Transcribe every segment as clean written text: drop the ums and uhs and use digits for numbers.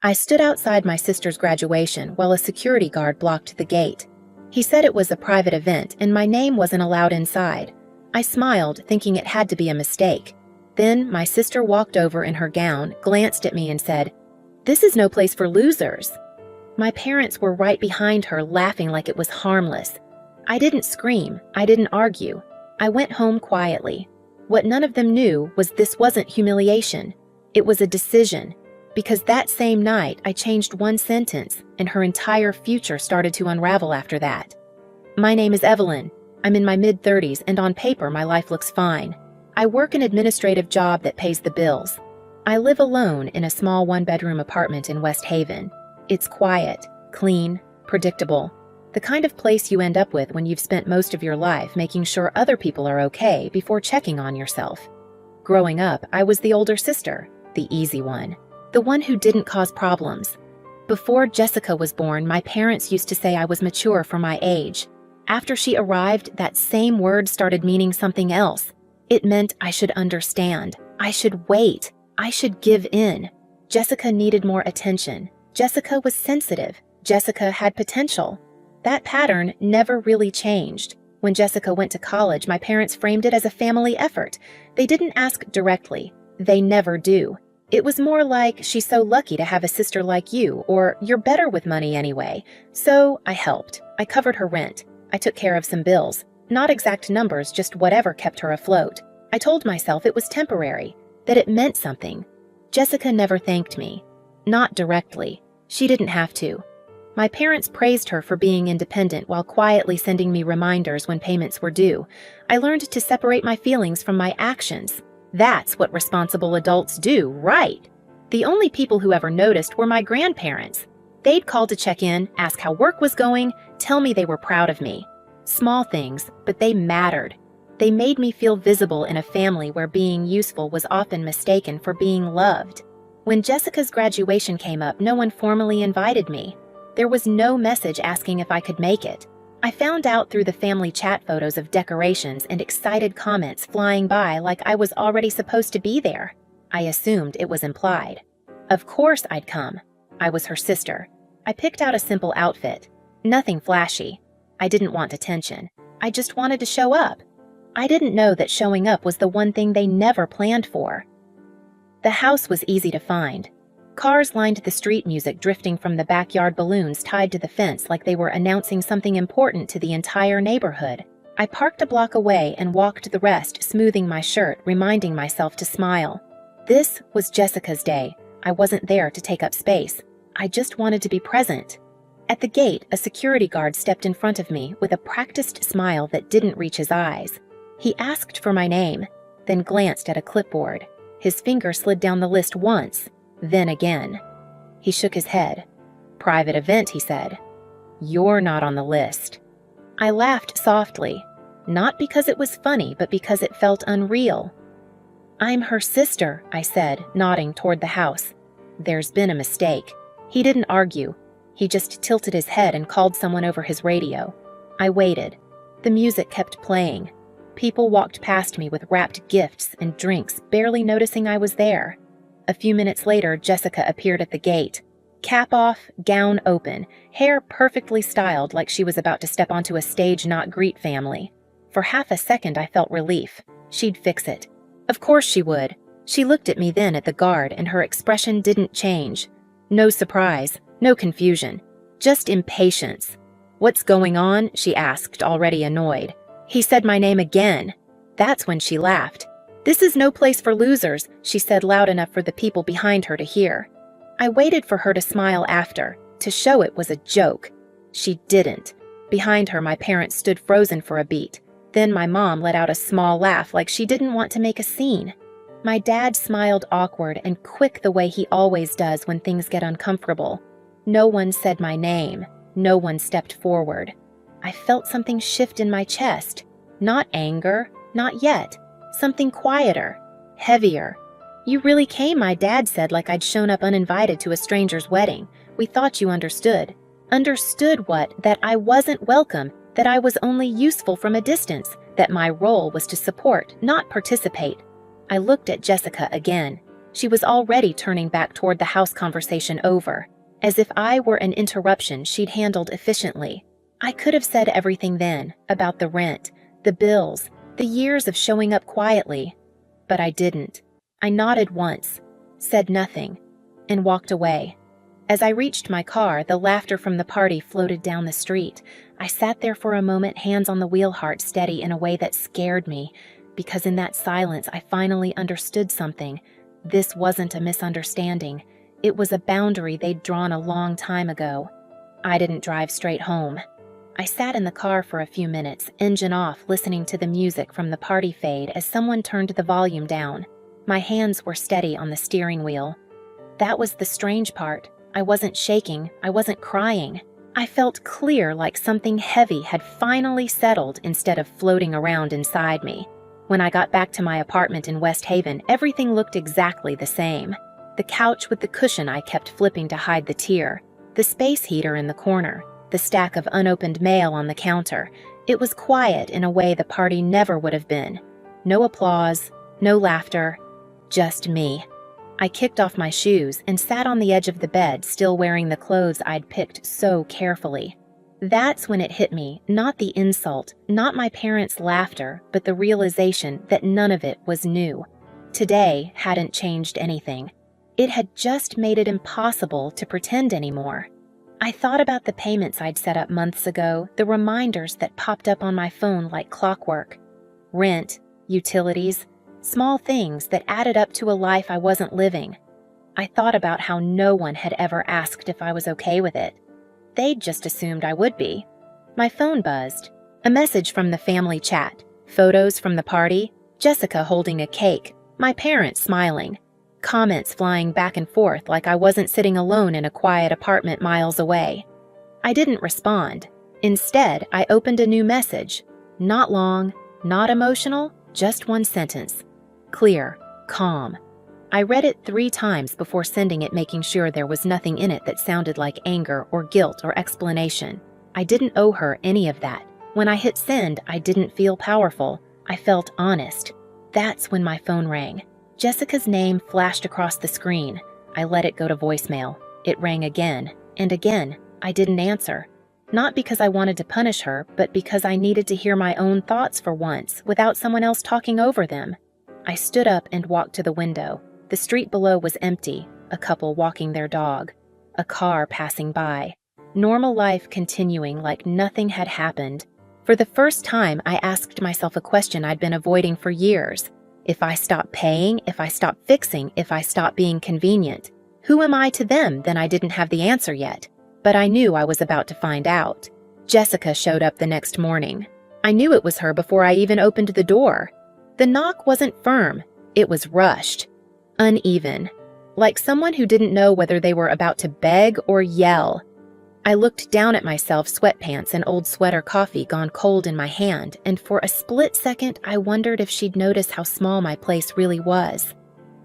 I stood outside my sister's graduation while a security guard blocked the gate. He said it was a private event and my name wasn't allowed inside. I smiled, thinking it had to be a mistake. Then my sister walked over in her gown, glanced at me and said, "This is no place for losers." My parents were right behind her, laughing like it was harmless. I didn't scream. I didn't argue. I went home quietly. What none of them knew was this wasn't humiliation. It was a decision. Because that same night, I changed one sentence, and her entire future started to unravel after that. My name is Evelyn. I'm in my mid-30s, and on paper, my life looks fine. I work an administrative job that pays the bills. I live alone in a small one-bedroom apartment in West Haven. It's quiet, clean, predictable. The kind of place you end up with when you've spent most of your life making sure other people are okay before checking on yourself. Growing up, I was the older sister, the easy one. The one who didn't cause problems. Before Jessica was born, my parents used to say I was mature for my age. After she arrived, that same word started meaning something else. It meant I should understand. I should wait. I should give in. Jessica needed more attention. Jessica was sensitive. Jessica had potential. That pattern never really changed. When Jessica went to college, my parents framed it as a family effort. They didn't ask directly. They never do. It was more like, "She's so lucky to have a sister like you," or "You're better with money anyway." So I helped. I covered her rent. I took care of some bills. Not exact numbers, just whatever kept her afloat. I told myself it was temporary, that it meant something. Jessica never thanked me. Not directly. She didn't have to. My parents praised her for being independent while quietly sending me reminders when payments were due. I learned to separate my feelings from my actions. That's what responsible adults do, right? The only people who ever noticed were my grandparents. They'd call to check in, ask how work was going, tell me they were proud of me. Small things, but they mattered. They made me feel visible in a family where being useful was often mistaken for being loved. When Jessica's graduation came up, no one formally invited me. There was no message asking if I could make it. I found out through the family chat photos of decorations and excited comments flying by like I was already supposed to be there. I assumed it was implied. Of course I'd come. I was her sister. I picked out a simple outfit. Nothing flashy. I didn't want attention. I just wanted to show up. I didn't know that showing up was the one thing they never planned for. The house was easy to find. Cars lined the street, music drifting from the backyard, balloons tied to the fence like they were announcing something important to the entire neighborhood. I parked a block away and walked the rest, smoothing my shirt, reminding myself to smile. This was Jessica's day. I wasn't there to take up space. I just wanted to be present. At the gate, a security guard stepped in front of me with a practiced smile that didn't reach his eyes. He asked for my name, then glanced at a clipboard. His finger slid down the list once, then again. He shook his head. "Private event," he said. "You're not on the list." I laughed softly, not because it was funny, but because it felt unreal. "I'm her sister," I said, nodding toward the house. "There's been a mistake." He didn't argue. He just tilted his head and called someone over his radio. I waited. The music kept playing. People walked past me with wrapped gifts and drinks, barely noticing I was there. A few minutes later, Jessica appeared at the gate. Cap off, gown open, hair perfectly styled like she was about to step onto a stage, not greet family. For half a second, I felt relief. She'd fix it. Of course she would. She looked at me then at the guard, and her expression didn't change. No surprise, no confusion, just impatience. "What's going on?" she asked, already annoyed. "He said my name again." That's when she laughed. "This is no place for losers," she said loud enough for the people behind her to hear. I waited for her to smile after, to show it was a joke. She didn't. Behind her, my parents stood frozen for a beat. Then my mom let out a small laugh like she didn't want to make a scene. My dad smiled awkward and quick the way he always does when things get uncomfortable. No one said my name. No one stepped forward. I felt something shift in my chest. Not anger, not yet. Something quieter, heavier. "You really came," my dad said, like I'd shown up uninvited to a stranger's wedding. "We thought you understood." Understood what? That I wasn't welcome, that I was only useful from a distance, that my role was to support, not participate. I looked at Jessica again. She was already turning back toward the house conversation over, as if I were an interruption she'd handled efficiently. I could have said everything then, about the rent, the bills, the years of showing up quietly, but I didn't. I nodded once, said nothing, and walked away. As I reached my car, the laughter from the party floated down the street. I sat there for a moment, hands on the wheel, heart steady in a way that scared me, because in that silence I finally understood something. This wasn't a misunderstanding. It was a boundary they'd drawn a long time ago. I didn't drive straight home. I sat in the car for a few minutes, engine off, listening to the music from the party fade as someone turned the volume down. My hands were steady on the steering wheel. That was the strange part. I wasn't shaking, I wasn't crying. I felt clear, like something heavy had finally settled instead of floating around inside me. When I got back to my apartment in West Haven, everything looked exactly the same. The couch with the cushion I kept flipping to hide the tear, the space heater in the corner, the stack of unopened mail on the counter. It was quiet in a way the party never would have been. No applause, no laughter, just me. I kicked off my shoes and sat on the edge of the bed, still wearing the clothes I'd picked so carefully. That's when it hit me, not the insult, not my parents' laughter, but the realization that none of it was new. Today hadn't changed anything. It had just made it impossible to pretend anymore. I thought about the payments I'd set up months ago, the reminders that popped up on my phone like clockwork. Rent, utilities, small things that added up to a life I wasn't living. I thought about how no one had ever asked if I was okay with it. They'd just assumed I would be. My phone buzzed. A message from the family chat. Photos from the party. Jessica holding a cake. My parents smiling. Comments flying back and forth like I wasn't sitting alone in a quiet apartment miles away. I didn't respond. Instead, I opened a new message. Not long, not emotional, just one sentence. Clear, calm. I read it 3 times before sending it, making sure there was nothing in it that sounded like anger or guilt or explanation. I didn't owe her any of that. When I hit send, I didn't feel powerful. I felt honest. That's when my phone rang. Jessica's name flashed across the screen. I let it go to voicemail. It rang again, and again. I didn't answer. Not because I wanted to punish her, but because I needed to hear my own thoughts for once, without someone else talking over them. I stood up and walked to the window. The street below was empty, a couple walking their dog, a car passing by. Normal life continuing like nothing had happened. For the first time, I asked myself a question I'd been avoiding for years. If I stop paying, if I stop fixing, if I stop being convenient, who am I to them? Then I didn't have the answer yet, but I knew I was about to find out. Jessica showed up the next morning. I knew it was her before I even opened the door. The knock wasn't firm. It was rushed. Uneven. Like someone who didn't know whether they were about to beg or yell. I looked down at myself, sweatpants and old sweater coffee gone cold in my hand, and for a split second I wondered if she'd notice how small my place really was.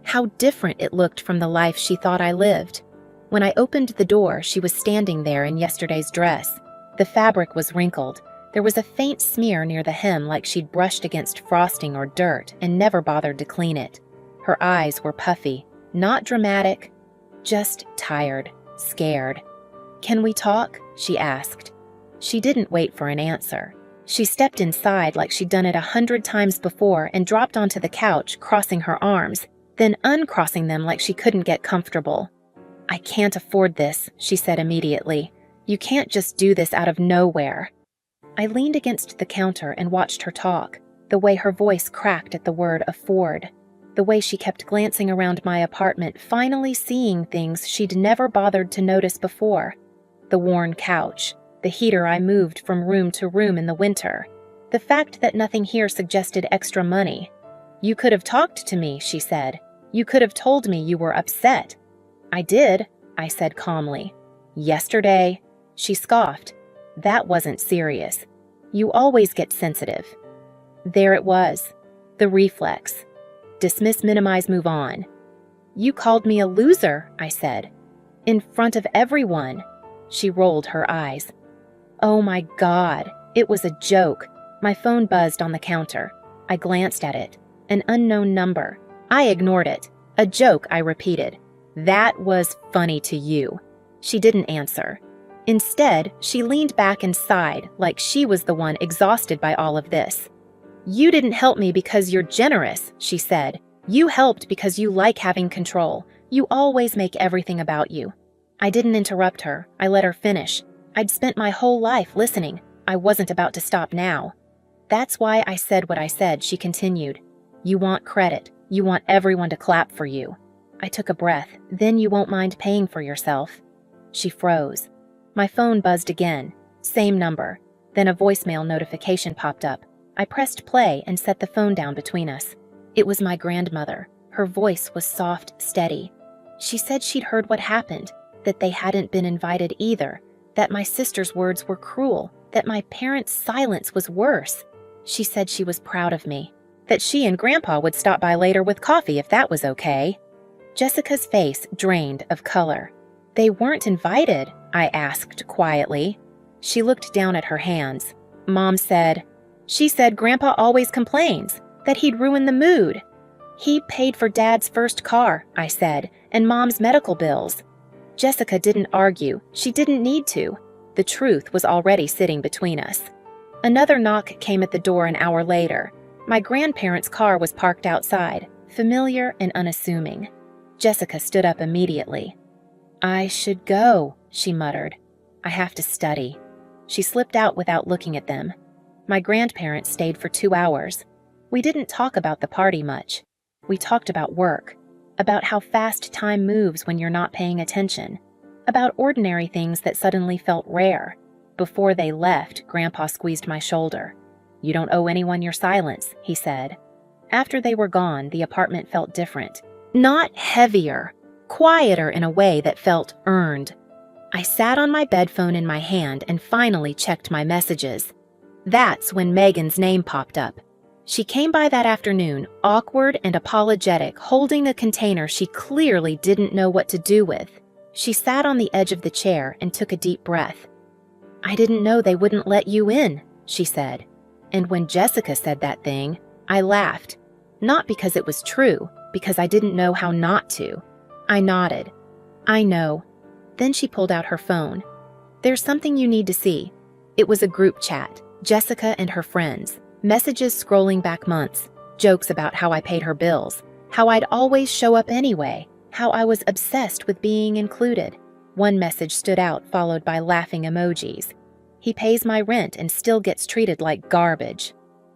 How different it looked from the life she thought I lived. When I opened the door, she was standing there in yesterday's dress. The fabric was wrinkled. There was a faint smear near the hem like she'd brushed against frosting or dirt and never bothered to clean it. Her eyes were puffy, not dramatic, just tired, scared. "Can we talk?" she asked. She didn't wait for an answer. She stepped inside like she'd done it 100 times before and dropped onto the couch, crossing her arms, then uncrossing them like she couldn't get comfortable. "I can't afford this," she said immediately. "You can't just do this out of nowhere." I leaned against the counter and watched her talk, the way her voice cracked at the word afford, the way she kept glancing around my apartment, finally seeing things she'd never bothered to notice before. The worn couch, the heater I moved from room to room in the winter, the fact that nothing here suggested extra money. "You could have talked to me," she said. "You could have told me you were upset." "I did," I said calmly. "Yesterday." She scoffed. "That wasn't serious. You always get sensitive." There it was. The reflex. Dismiss, minimize, move on. "You called me a loser," I said. "In front of everyone." She rolled her eyes. Oh my God, it was a joke. My phone buzzed on the counter. I glanced at it. An unknown number. I ignored it. A joke, I repeated. That was funny to you. She didn't answer. Instead, she leaned back and sighed like she was the one exhausted by all of this. You didn't help me because you're generous, she said. You helped because you like having control. You always make everything about you. I didn't interrupt her. I let her finish. I'd spent my whole life listening. I wasn't about to stop now. That's why I said what I said, she continued. You want credit. You want everyone to clap for you. I took a breath. Then you won't mind paying for yourself. She froze. My phone buzzed again. Same number. Then a voicemail notification popped up. I pressed play and set the phone down between us. It was my grandmother. Her voice was soft, steady. She said she'd heard what happened, that they hadn't been invited either, that my sister's words were cruel, that my parents' silence was worse. She said she was proud of me, that she and Grandpa would stop by later with coffee if that was okay. Jessica's face drained of color. They weren't invited, I asked quietly. She looked down at her hands. Mom said, She said Grandpa always complains, that he'd ruin the mood. He paid for Dad's first car, I said, and Mom's medical bills. Jessica didn't argue. She didn't need to. The truth was already sitting between us. Another knock came at the door an hour later. My grandparents' car was parked outside, familiar and unassuming. Jessica stood up immediately. I should go, she muttered. I have to study. She slipped out without looking at them. My grandparents stayed for 2 hours. We didn't talk about the party much. We talked about work, about how fast time moves when you're not paying attention, about ordinary things that suddenly felt rare. Before they left, Grandpa squeezed my shoulder. You don't owe anyone your silence, he said. After they were gone, the apartment felt different. Not heavier, quieter in a way that felt earned. I sat on my bed phone in my hand and finally checked my messages. That's when Megan's name popped up. She came by that afternoon, awkward and apologetic, holding a container she clearly didn't know what to do with. She sat on the edge of the chair and took a deep breath. I didn't know they wouldn't let you in, she said. And when Jessica said that thing, I laughed. Not because it was true, because I didn't know how not to. I nodded. I know. Then she pulled out her phone. There's something you need to see. It was a group chat, Jessica and her friends. Messages scrolling back months, jokes about how I paid her bills, how I'd always show up anyway, how I was obsessed with being included. One message stood out, followed by laughing emojis. He pays my rent and still gets treated like garbage.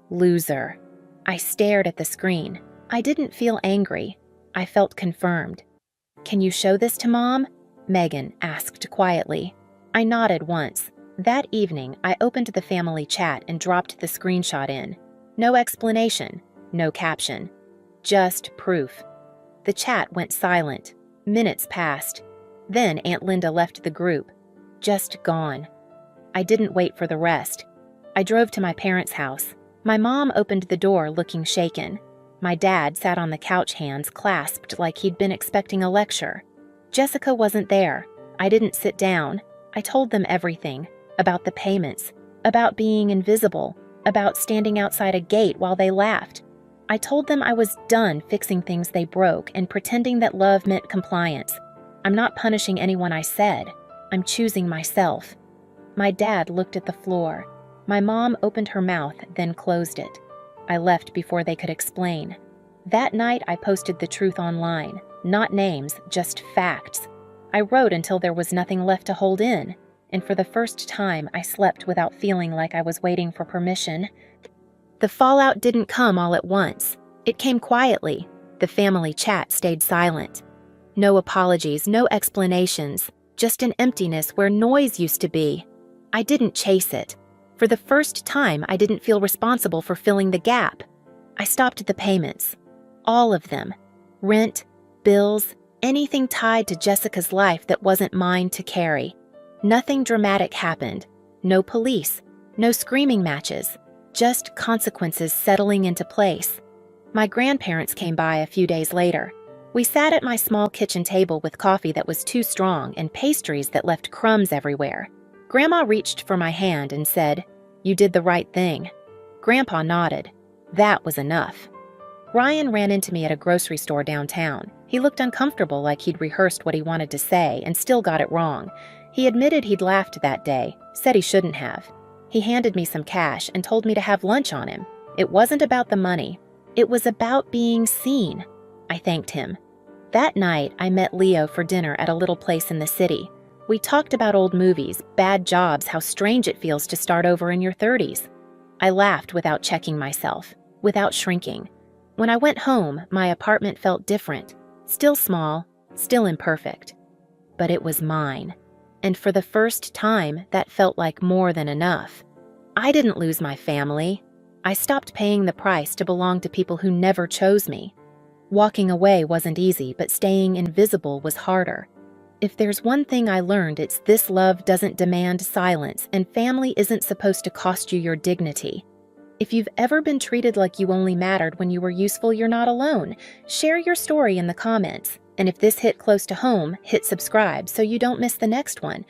Loser. I stared at the screen. I didn't feel angry. I felt confirmed. Can you show this to Mom? Megan asked quietly. I nodded once. That evening, I opened the family chat and dropped the screenshot in. No explanation, no caption. Just proof. The chat went silent. Minutes passed. Then Aunt Linda left the group. Just gone. I didn't wait for the rest. I drove to my parents' house. My mom opened the door looking shaken. My dad sat on the couch, hands clasped like he'd been expecting a lecture. Jessica wasn't there. I didn't sit down. I told them everything. About the payments, about being invisible, about standing outside a gate while they laughed. I told them I was done fixing things they broke and pretending that love meant compliance. I'm not punishing anyone, I said. I'm choosing myself. My dad looked at the floor. My mom opened her mouth, then closed it. I left before they could explain. That night, I posted the truth online. Not names, just facts. I wrote until there was nothing left to hold in. And for the first time, I slept without feeling like I was waiting for permission. The fallout didn't come all at once. It came quietly. The family chat stayed silent. No apologies, no explanations, just an emptiness where noise used to be. I didn't chase it. For the first time, I didn't feel responsible for filling the gap. I stopped the payments. All of them. Rent, bills, anything tied to Jessica's life that wasn't mine to carry. Nothing dramatic happened. No police. No screaming matches. Just consequences settling into place. My grandparents came by a few days later. We sat at my small kitchen table with coffee that was too strong and pastries that left crumbs everywhere. Grandma reached for my hand and said, "You did the right thing." Grandpa nodded. That was enough. Ryan ran into me at a grocery store downtown. He looked uncomfortable, like he'd rehearsed what he wanted to say and still got it wrong. He admitted he'd laughed that day, said he shouldn't have. He handed me some cash and told me to have lunch on him. It wasn't about the money. It was about being seen. I thanked him. That night, I met Leo for dinner at a little place in the city. We talked about old movies, bad jobs, how strange it feels to start over in your 30s. I laughed without checking myself, without shrinking. When I went home, my apartment felt different. Still small, still imperfect. But it was mine. And for the first time, that felt like more than enough. I didn't lose my family. I stopped paying the price to belong to people who never chose me. Walking away wasn't easy, but staying invisible was harder. If there's one thing I learned, it's this: love doesn't demand silence, and family isn't supposed to cost you your dignity. If you've ever been treated like you only mattered when you were useful, you're not alone. Share your story in the comments. And if this hit close to home, hit subscribe so you don't miss the next one.